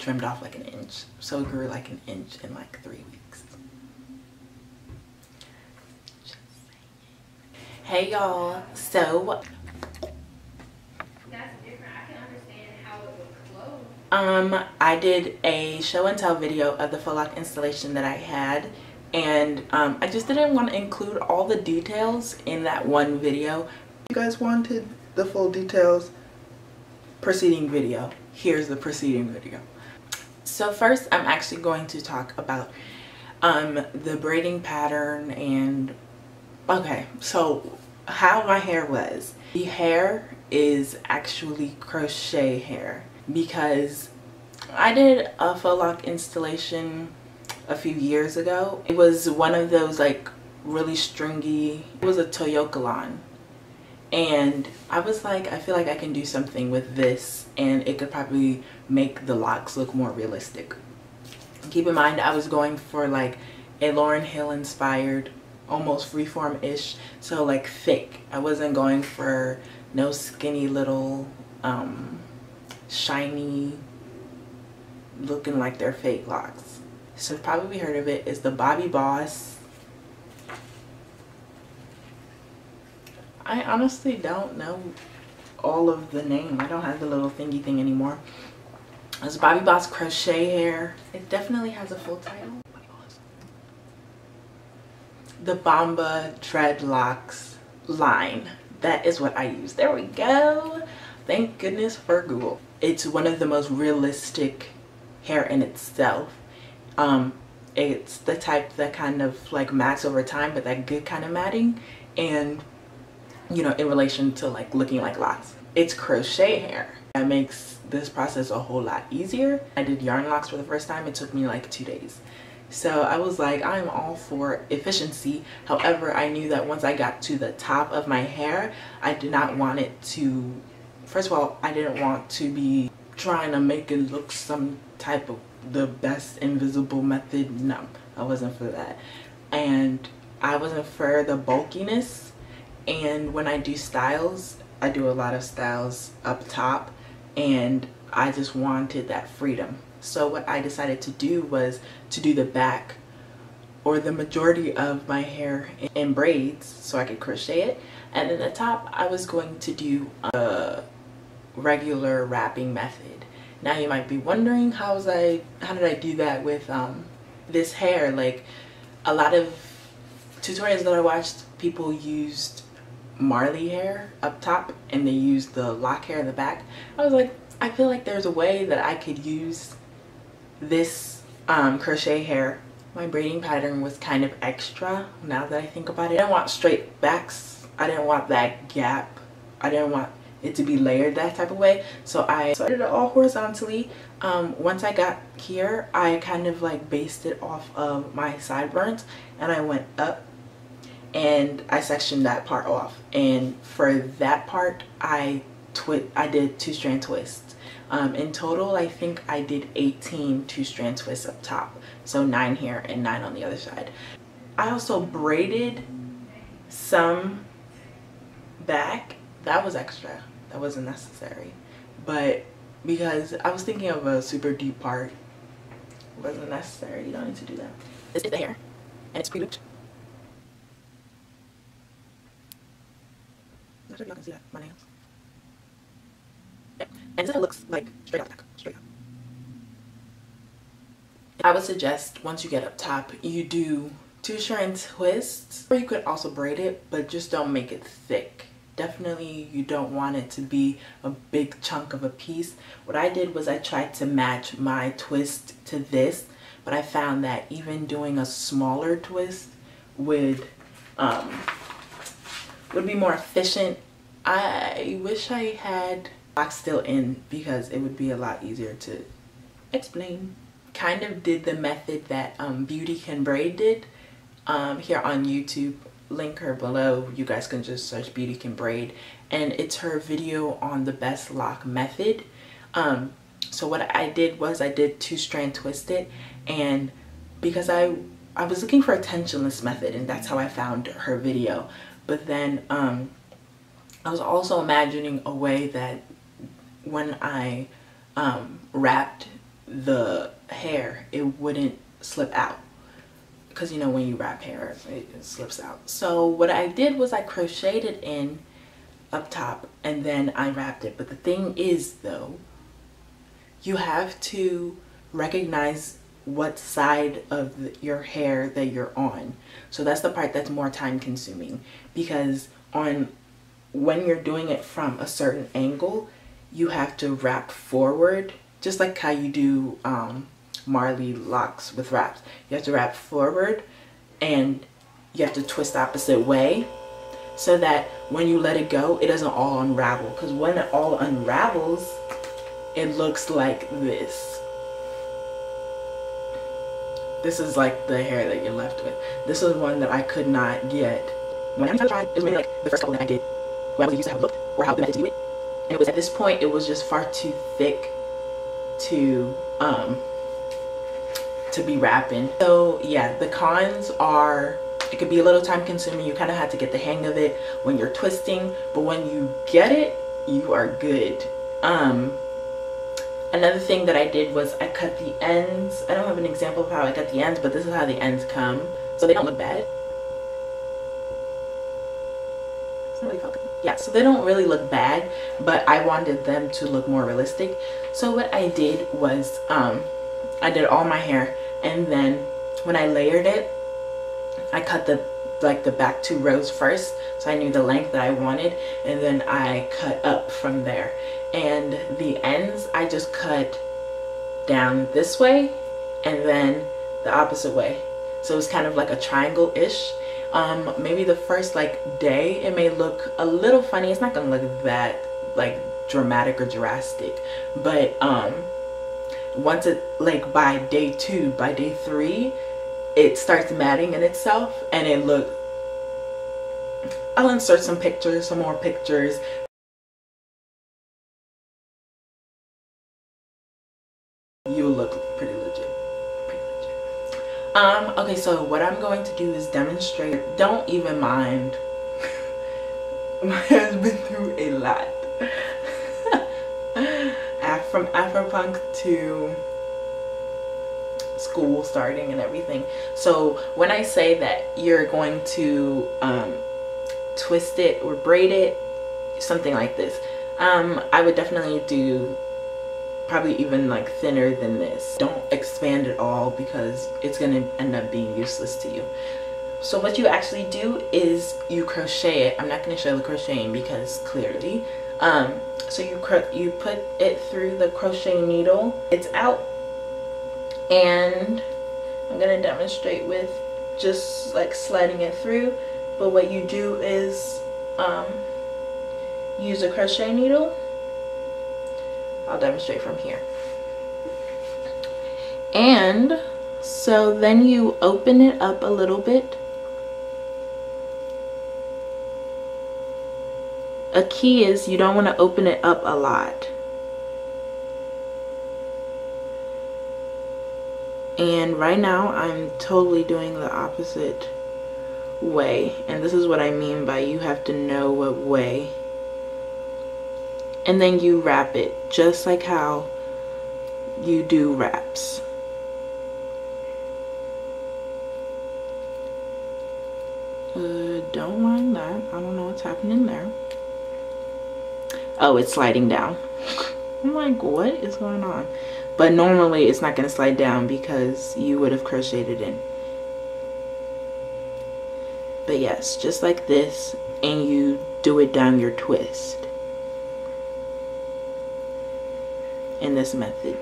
trimmed off like an inch. So it grew like an inch in like 3 weeks. Hey y'all, so I did a show and tell video of the faux loc installation that I had, and I just didn't want to include all the details in that one video. If you guys wanted the full details, preceding video. Here's the preceding video. So first I'm actually going to talk about the braiding pattern and okay, so how my hair was. The hair is actually crochet hair because I did a faux loc installation a few years ago. It was one of those like really stringy, it was a Toyokalon, and I was like, I feel like I can do something with this and it could probably make the locks look more realistic. Keep in mind I was going for like a Lauryn Hill inspired, almost freeform-ish, so like thick. I wasn't going for no skinny little shiny looking like they're fake locks. So you've probably heard of it. It's the Bobby Boss. I honestly don't know all of the name. I don't have the little thingy thing anymore. It's Bobby Boss crochet hair. It definitely has a full title. The Bomba Dreadlocks line. That is what I use. There we go. Thank goodness for Google. It's one of the most realistic hair in itself. It's the type that kind of like mats over time, but that good kind of matting, and you know, in relation to like looking like locks. It's crochet hair. That makes this process a whole lot easier. I did yarn locks for the first time. It took me like 2 days. So I was like, I'm all for efficiency. However, I knew that once I got to the top of my hair, I did not want it to, first of all, I didn't want to be trying to make it look some type of the best invisible method. No, I wasn't for that. And I wasn't for the bulkiness. And when I do styles, I do a lot of styles up top, and I just wanted that freedom. So what I decided to do was to do the back or the majority of my hair in braids so I could crochet it, and then the top I was going to do a regular wrapping method. Now you might be wondering, how did I do that with this hair? Like a lot of tutorials that I watched, people used Marley hair up top and they used the lock hair in the back. I was like, I feel like there's a way that I could use this crochet hair. My braiding pattern was kind of extra now that I think about it. I didn't want straight backs. I didn't want that gap. I didn't want it to be layered that type of way. So I did it all horizontally. Once I got here, I kind of like based it off of my sideburns, and I went up and I sectioned that part off. And for that part, I did 2-strand twists. In total, I think I did 18 2-strand twists up top. So 9 here and 9 on the other side. I also braided some back. That was extra. That wasn't necessary. But because I was thinking of a super deep part, it wasn't necessary. You don't need to do that. This is the hair, and it's pre-looped. Not sure if y'all can see that, my nails. Yep. And this looks like straight out back, straight out. I would suggest once you get up top, you do 2-strand twists, or you could also braid it, but just don't make it thick. Definitely you don't want it to be a big chunk of a piece. What I did was I tried to match my twist to this, but I found that even doing a smaller twist would be more efficient. I wish I had box still in because it would be a lot easier to explain. Kind of did the method that Beauty Can Braid did here on YouTube. Link her below. You guys can just search Beauty Can Braid, and it's her video on the best lock method. So what I did was I did 2-strand twisted, and because I was looking for a tensionless method, and that's how I found her video. But then I was also imagining a way that when I wrapped the hair, it wouldn't slip out. Because you know when you wrap hair, it slips out. So what I did was I crocheted it in up top and then I wrapped it. But the thing is though, you have to recognize what side of your hair that you're on. So that's the part that's more time consuming, because when you're doing it from a certain angle, you have to wrap forward, just like how you do Marley locks with wraps. You have to wrap forward and you have to twist the opposite way so that when you let it go, it doesn't all unravel. Because when it all unravels, it looks like this. This is like the hair that you're left with. This is one that I could not get. When I tried, it was maybe like the first couple that I did, when I was used to how it looked or how the method to do it. And it was at this point, it was just far too thick to be wrapping. So yeah, the cons are, it could be a little time consuming. You kind of have to get the hang of it when you're twisting, but when you get it, you are good. Another thing that I did was I cut the ends. I don't have an example of how I cut the ends, but this is how the ends come. So they don't look bad. Yeah, so they don't really look bad, but I wanted them to look more realistic. So what I did was I did all my hair, and then when I layered it, I cut the back 2 rows first, so I knew the length that I wanted, and then I cut up from there. And the ends I just cut down this way and then the opposite way, so it's kind of like a triangle-ish. Maybe the first like day it may look a little funny. It's not gonna look that like dramatic or drastic, but once it, like by day 2, by day 3, it starts matting in itself and it look, I'll insert some pictures, some more pictures. You look pretty legit. Okay, so what I'm going to do is demonstrate. Don't even mind. My hair's been through a lot. From Afropunk to school starting and everything. So when I say that you're going to twist it or braid it, something like this, I would definitely do probably even like thinner than this. Don't expand it all because it's gonna end up being useless to you. So what you actually do is you crochet it. I'm not going to show the crocheting because clearly so you put it through the crochet needle. It's out, and I'm going to demonstrate with just like sliding it through. But what you do is use a crochet needle. I'll demonstrate from here. And so then you open it up a little bit. A key is you don't want to open it up a lot. And right now I'm totally doing the opposite way. And this is what I mean by you have to know what way. And then you wrap it just like how you do wraps. Don't mind that. I don't know what's happening there. Oh, it's sliding down. I'm like, what is going on? But normally it's not going to slide down because you would have crocheted in. But yes, just like this, and you do it down your twist in this method.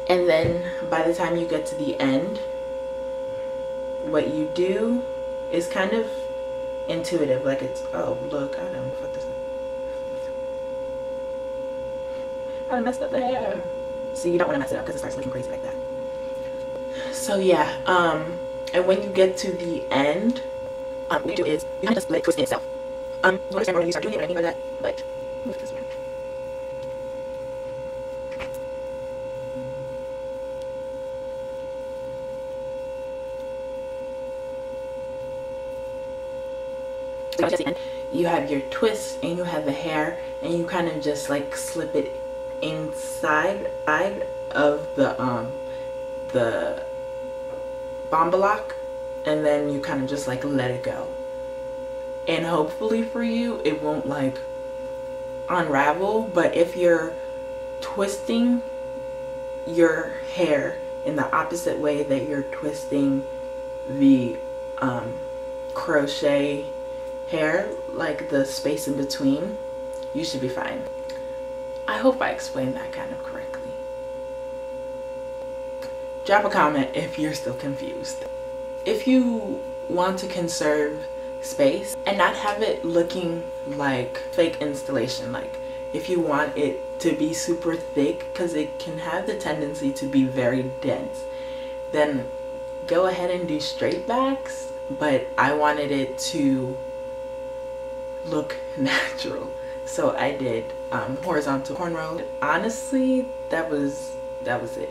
And then by the time you get to the end, what you do is kind of intuitive, like it's, oh look, I done fucked this up. I messed up the hair. So you don't want to mess it up because it starts looking crazy like that. So yeah, and when you get to the end, what you do is you kind of just let it twist in itself. You understand when you start doing it or anything like that, but look this way. At the end, you have your twist and you have the hair, and you kind of just like slip it inside of the bomba lock, and then you kind of just like let it go. And hopefully for you it won't like unravel, but if you're twisting your hair in the opposite way that you're twisting the crochet hair, like the space in between, you should be fine. I hope I explained that kind of correctly. Drop a comment if you're still confused. If you want to conserve space and not have it looking like fake installation, like if you want it to be super thick, because it can have the tendency to be very dense, then go ahead and do straight backs, but I wanted it to look natural, so I did horizontal cornrow. Honestly, that was it.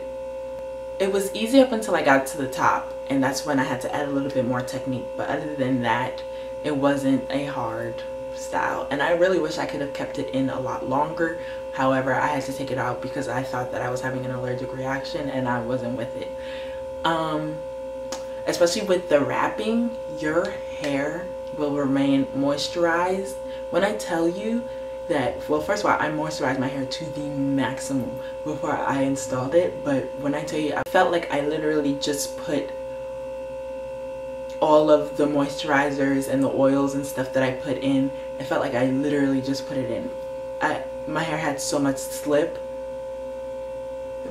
It was easy up until I got to the top, and that's when I had to add a little bit more technique, but other than that, it wasn't a hard style, and I really wish I could have kept it in a lot longer. However, I had to take it out because I thought that I was having an allergic reaction and I wasn't with it. Especially with the wrapping, your hair will remain moisturized. When I tell you that, well, first of all, I moisturized my hair to the maximum before I installed it, but when I tell you, I felt like I literally just put all of the moisturizers and the oils and stuff that I put in, it felt like I literally just put it in. My hair had so much slip.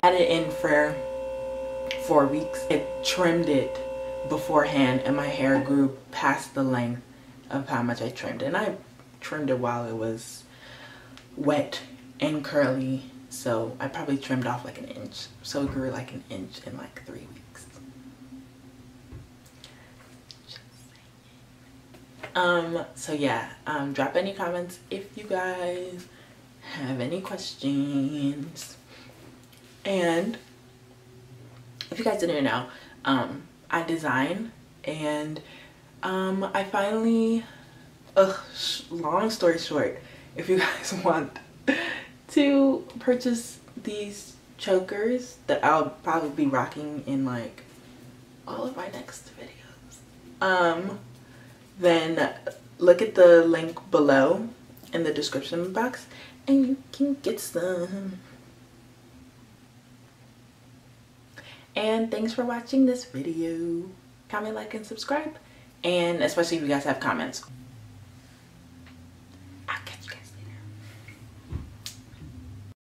I had it in for 4 weeks. I trimmed it beforehand and my hair grew past the length of how much I trimmed, and I trimmed it while it was wet and curly, so I probably trimmed off like an inch, so it grew like an inch in like 3 weeks. So yeah, drop any comments if you guys have any questions. And if you guys didn't know, I design, and I finally, long story short, if you guys want to purchase these chokers that I'll probably be rocking in like all of my next videos, then look at the link below in the description box and you can get some. And thanks for watching this video. Comment, like, and subscribe, and especially if you guys have comments.